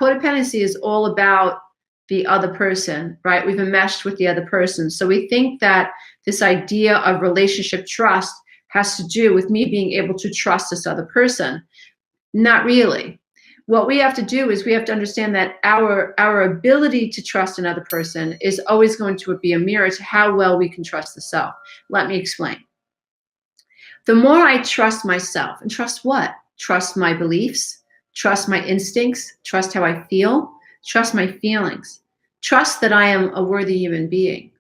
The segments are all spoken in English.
codependency is all about the other person, right? We've enmeshed with the other person. So we think that this idea of relationship trust has to do with me being able to trust this other person. Not really. What we have to do is we have to understand that our ability to trust another person is always going to be a mirror to how well we can trust the self. Let me explain. The more I trust myself, and trust what? Trust my beliefs, trust my instincts, trust how I feel, trust my feelings, trust that I am a worthy human being.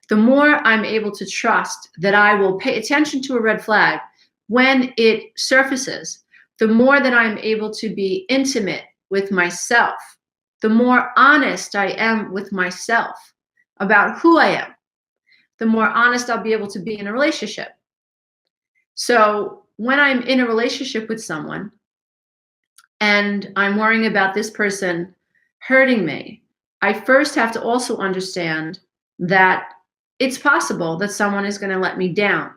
The more I'm able to trust that I will pay attention to a red flag when it surfaces, the more that I'm able to be intimate with myself, the more honest I am with myself about who I am, the more honest I'll be able to be in a relationship. So when I'm in a relationship with someone and I'm worrying about this person hurting me, I first have to also understand that it's possible that someone is going to let me down.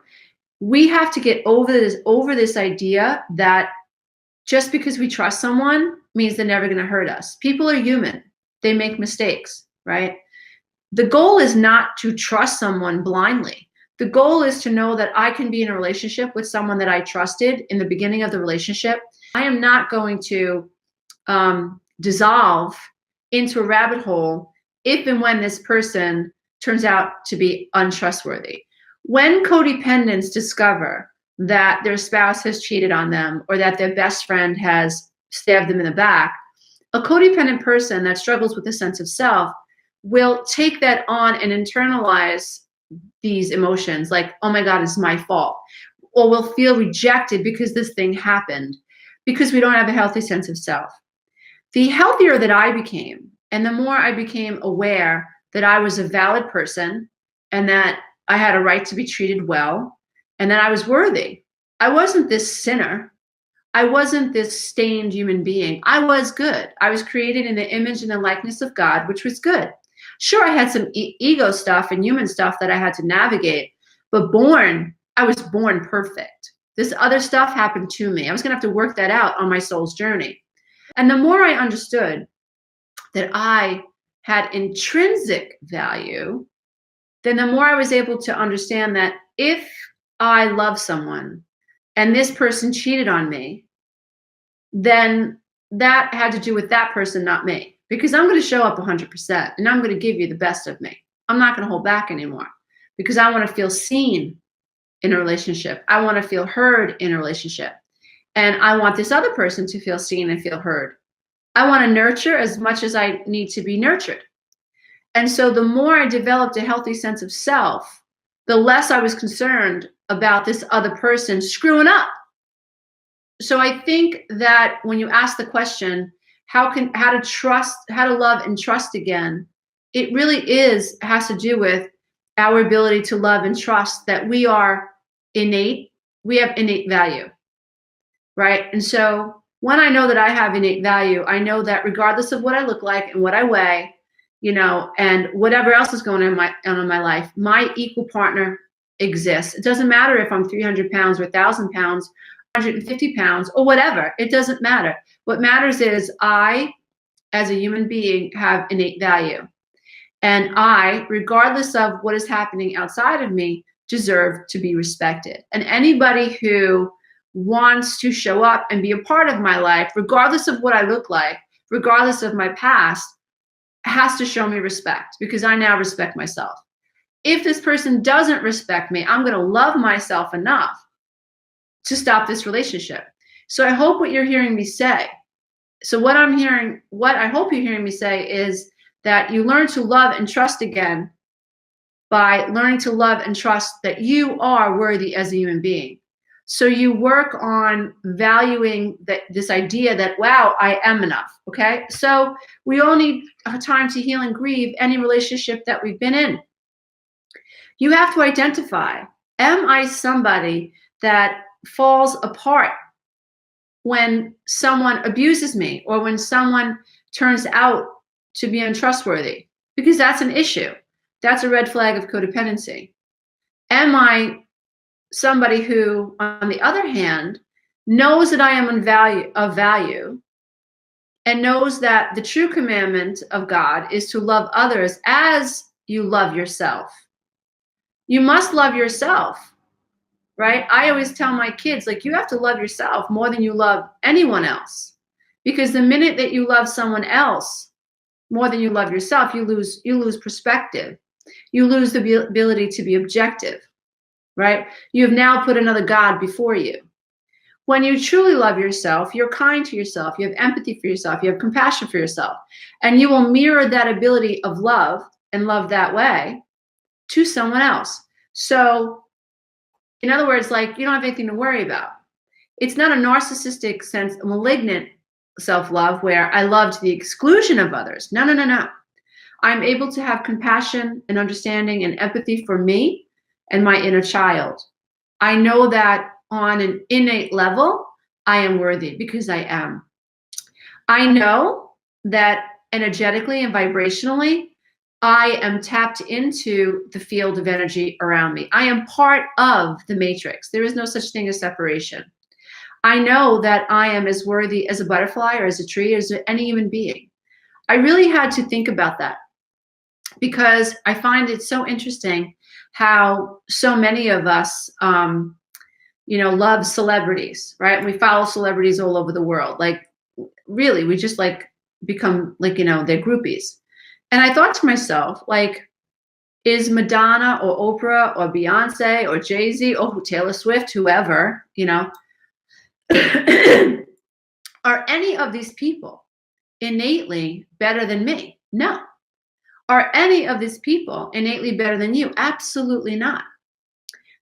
We have to get over this idea that just because we trust someone means they're never going to hurt us. People are human. They make mistakes, right? The goal is not to trust someone blindly. The goal is to know that I can be in a relationship with someone that I trusted in the beginning of the relationship. I am not going to dissolve into a rabbit hole if and when this person turns out to be untrustworthy. When codependents discover that their spouse has cheated on them or that their best friend has stabbed them in the back, a codependent person that struggles with a sense of self will take that on and internalize these emotions like, oh my God, it's my fault. Or will feel rejected because this thing happened, because we don't have a healthy sense of self. The healthier that I became, and the more I became aware that I was a valid person and that I had a right to be treated well and that I was worthy. I wasn't this sinner. I wasn't this stained human being. I was good. I was created in the image and the likeness of God, which was good. Sure, I had some ego stuff and human stuff that I had to navigate, but I was born perfect. This other stuff happened to me. I was going to have to work that out on my soul's journey. And the more I understood that I had intrinsic value, then the more I was able to understand that if I love someone and this person cheated on me, then that had to do with that person, not me. Because I'm going to show up 100% and I'm going to give you the best of me. I'm not going to hold back anymore because I want to feel seen in a relationship. I want to feel heard in a relationship. And I want this other person to feel seen and feel heard. I want to nurture as much as I need to be nurtured. And so the more I developed a healthy sense of self, the less I was concerned about this other person screwing up. So I think that when you ask the question, how to love and trust again, it really has to do with our ability to love and trust that we have innate value, right? And so when I know that I have innate value, I know that regardless of what I look like and what I weigh, and whatever else is going on in my life, my equal partner exists. It doesn't matter if I'm 300 pounds or 1,000 pounds, 150 pounds or whatever. It doesn't matter. What matters is I, as a human being, have innate value. And I, regardless of what is happening outside of me, deserve to be respected. And anybody who wants to show up and be a part of my life, regardless of what I look like, regardless of my past, has to show me respect because I now respect myself. If this person doesn't respect me, I'm going to love myself enough to stop this relationship. So I hope what you're hearing me say. So what I hope you're hearing me say is that you learn to love and trust again by learning to love and trust that you are worthy as a human being. So you work on valuing this idea that, wow, I am enough, okay? So we all need time to heal and grieve any relationship that we've been in. You have to identify, am I somebody that falls apart when someone abuses me or when someone turns out to be untrustworthy? Because that's an issue. That's a red flag of codependency. Am I somebody who, on the other hand, knows that I am of value and knows that the true commandment of God is to love others as you love yourself. You must love yourself, right? I always tell my kids, like, you have to love yourself more than you love anyone else. Because the minute that you love someone else more than you love yourself, you lose perspective. You lose the ability to be objective, right? You have now put another God before you. When you truly love yourself, you're kind to yourself, you have empathy for yourself, you have compassion for yourself, and you will mirror that ability of love and love that way to someone else. So, in other words, like, you don't have anything to worry about. It's not a narcissistic sense, a malignant self-love where I love to the exclusion of others. No, no, no, no. I'm able to have compassion and understanding and empathy for me and my inner child. I know that on an innate level, I am worthy because I am. I know that energetically and vibrationally, I am tapped into the field of energy around me. I am part of the matrix. There is no such thing as separation. I know that I am as worthy as a butterfly or as a tree, as any human being. I really had to think about that because I find it so interesting how so many of us, love celebrities, right? We follow celebrities all over the world. Like, really, we just like become like, they're groupies. And I thought to myself, like, is Madonna or Oprah or Beyonce or Jay-Z or Taylor Swift, whoever, are any of these people innately better than me? No. Are any of these people innately better than you? Absolutely not.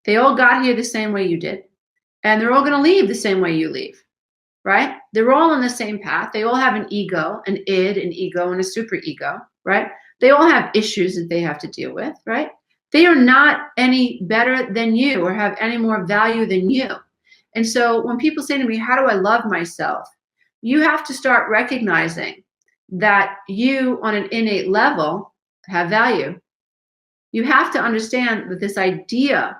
They all got here the same way you did, and they're all going to leave the same way you leave, right? They're all on the same path. They all have an ego, an id, an ego, and a superego, right? They all have issues that they have to deal with, right? They are not any better than you or have any more value than you. And so when people say to me, how do I love myself? You have to start recognizing that you, on an innate level, have value. You have to understand that this idea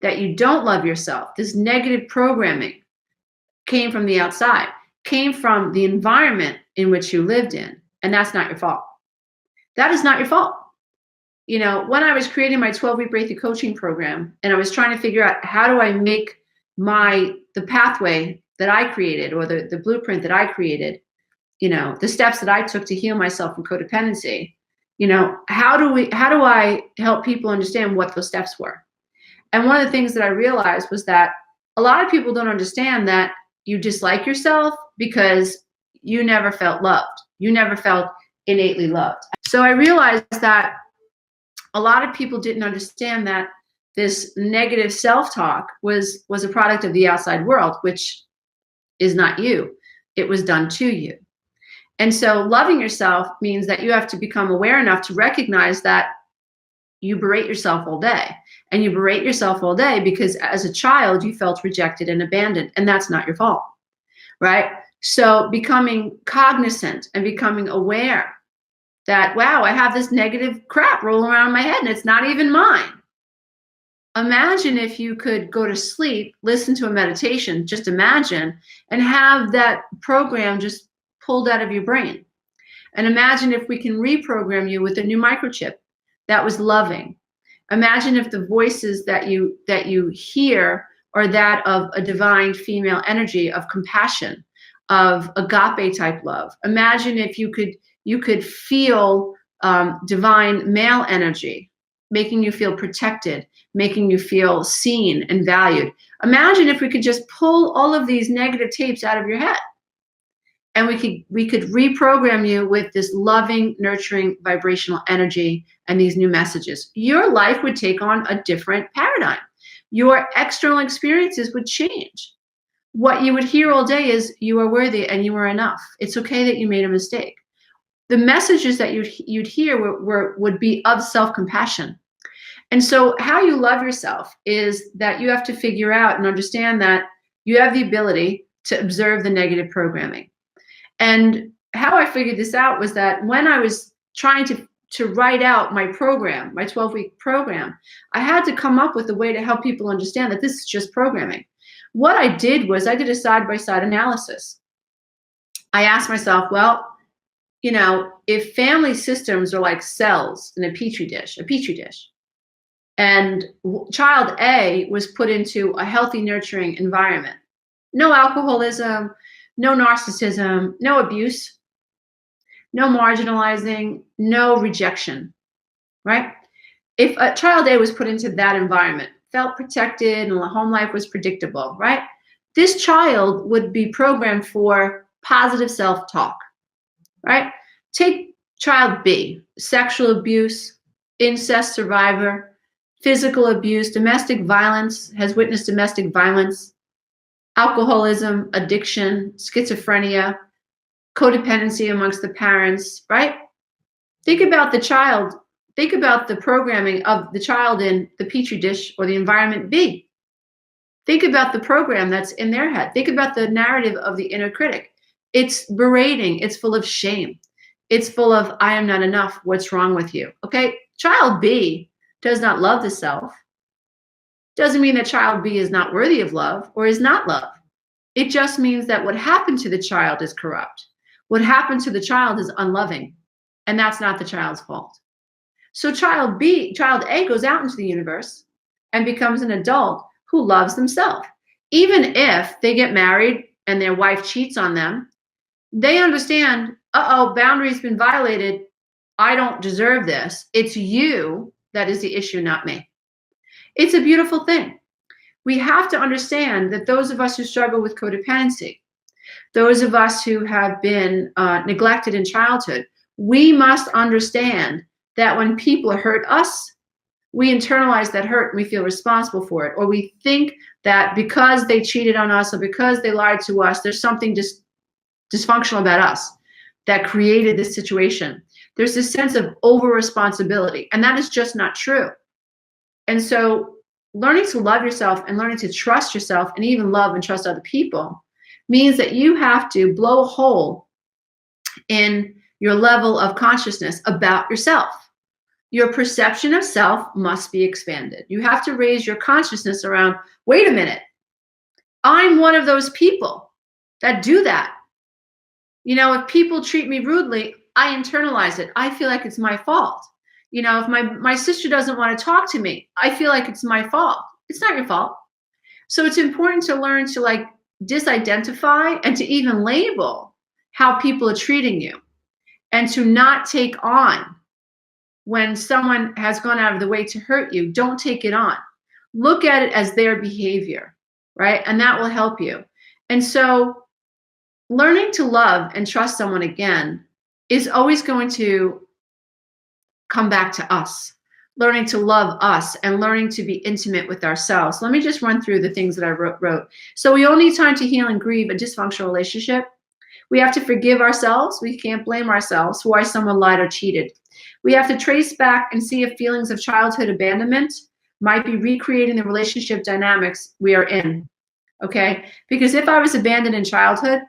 that you don't love yourself, this negative programming, came from the outside, came from the environment in which you lived in, and that's not your fault. That is not your fault. When I was creating my 12-week breakthrough coaching program, and I was trying to figure out how do I make the pathway that I created, or the blueprint that I created, the steps that I took to heal myself from codependency, how do I help people understand what those steps were? And one of the things that I realized was that a lot of people don't understand that you dislike yourself because you never felt loved. You never felt innately loved. So I realized that a lot of people didn't understand that this negative self-talk was a product of the outside world, which is not you. It was done to you. And so loving yourself means that you have to become aware enough to recognize that you berate yourself all day. And you berate yourself all day because as a child, you felt rejected and abandoned, and that's not your fault, right? So becoming cognizant and becoming aware that, wow, I have this negative crap rolling around in my head and it's not even mine. Imagine if you could go to sleep, listen to a meditation, just imagine, and have that program just pulled out of your brain. And imagine if we can reprogram you with a new microchip that was loving. Imagine if the voices that you hear are that of a divine female energy of compassion, of agape type love. Imagine if you could feel divine male energy, making you feel protected, making you feel seen and valued. Imagine if we could just pull all of these negative tapes out of your head, and we could reprogram you with this loving, nurturing, vibrational energy and these new messages. Your life would take on a different paradigm. Your external experiences would change. What you would hear all day is, you are worthy and you are enough. It's okay that you made a mistake. The messages that you'd hear would be of self-compassion. And so how you love yourself is that you have to figure out and understand that you have the ability to observe the negative programming. And how I figured this out was that when I was trying to write out my program, my 12-week program, I had to come up with a way to help people understand that this is just programming. What I did was I did a side-by-side analysis. I ask myself, well, if family systems are like cells in a petri dish, and child A was put into a healthy, nurturing environment, no alcoholism, no narcissism, no abuse, no marginalizing, no rejection, right? If a child A was put into that environment, felt protected, and the home life was predictable, right? This child would be programmed for positive self talk, right? Take child B, sexual abuse, incest survivor, physical abuse, domestic violence, has witnessed domestic violence, alcoholism, addiction, schizophrenia, codependency amongst the parents, right? Think about the child. Think about the programming of the child in the petri dish or the environment B. Think about the program that's in their head. Think about the narrative of the inner critic. It's berating. It's full of shame. It's full of, I am not enough. What's wrong with you? Okay. Child B does not love the self. Doesn't mean that child B is not worthy of love or is not loved. It just means that what happened to the child is corrupt. What happened to the child is unloving. And that's not the child's fault. So child A goes out into the universe and becomes an adult who loves themselves. Even if they get married and their wife cheats on them, they understand, boundary's been violated. I don't deserve this. It's you that is the issue, not me. It's a beautiful thing. We have to understand that those of us who struggle with codependency, those of us who have been neglected in childhood, we must understand that when people hurt us, we internalize that hurt and we feel responsible for it. Or we think that because they cheated on us or because they lied to us, there's something dysfunctional about us that created this situation. There's this sense of over-responsibility, and that is just not true. And so learning to love yourself and learning to trust yourself and even love and trust other people means that you have to blow a hole in your level of consciousness about yourself. Your perception of self must be expanded. You have to raise your consciousness around, wait a minute, I'm one of those people that do that. If people treat me rudely, I internalize it. I feel like it's my fault. If my sister doesn't want to talk to me, I feel like it's my fault. It's not your fault. So it's important to learn to disidentify and to even label how people are treating you, and to not take on when someone has gone out of the way to hurt you. Don't take it on. Look at it as their behavior, right? And that will help you. And so learning to love and trust someone again is always going to come back to us. Learning to love us and learning to be intimate with ourselves. Let me just run through the things that I wrote. So we all need time to heal and grieve a dysfunctional relationship. We have to forgive ourselves. We can't blame ourselves for why someone lied or cheated. We have to trace back and see if feelings of childhood abandonment might be recreating the relationship dynamics we are in, okay? Because if I was abandoned in childhood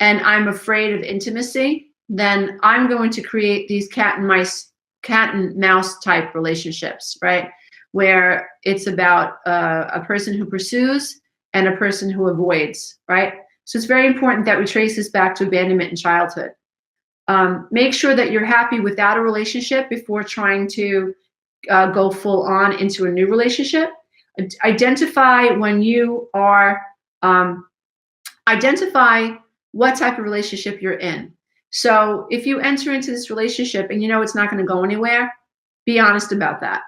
and I'm afraid of intimacy, then I'm going to create these cat and mouse type relationships, right? Where it's about a person who pursues and a person who avoids, right? So it's very important that we trace this back to abandonment in childhood. Make sure that you're happy without a relationship before trying to go full on into a new relationship. Identify when you are, identify what type of relationship you're in. So if you enter into this relationship and it's not going to go anywhere, be honest about that.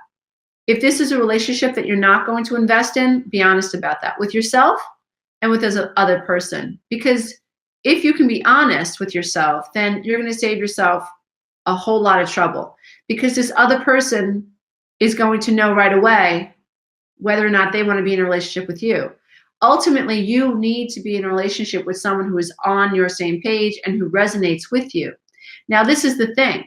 If this is a relationship that you're not going to invest in, be honest about that with yourself and with the other person. Because if you can be honest with yourself, then you're going to save yourself a whole lot of trouble, because this other person is going to know right away whether or not they want to be in a relationship with you. Ultimately, you need to be in a relationship with someone who is on your same page and who resonates with you. Now, this is the thing.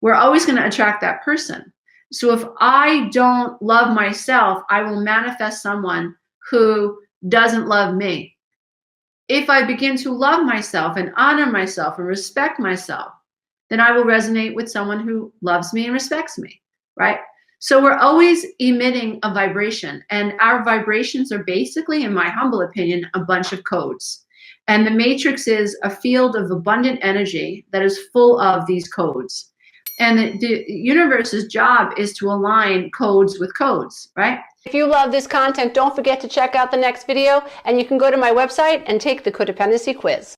We're always going to attract that person. So if I don't love myself, I will manifest someone who doesn't love me. If I begin to love myself and honor myself and respect myself, then I will resonate with someone who loves me and respects me, right? So we're always emitting a vibration, and our vibrations are basically, in my humble opinion, a bunch of codes. And the matrix is a field of abundant energy that is full of these codes. And the universe's job is to align codes with codes, right? If you love this content, don't forget to check out the next video, and you can go to my website and take the codependency quiz.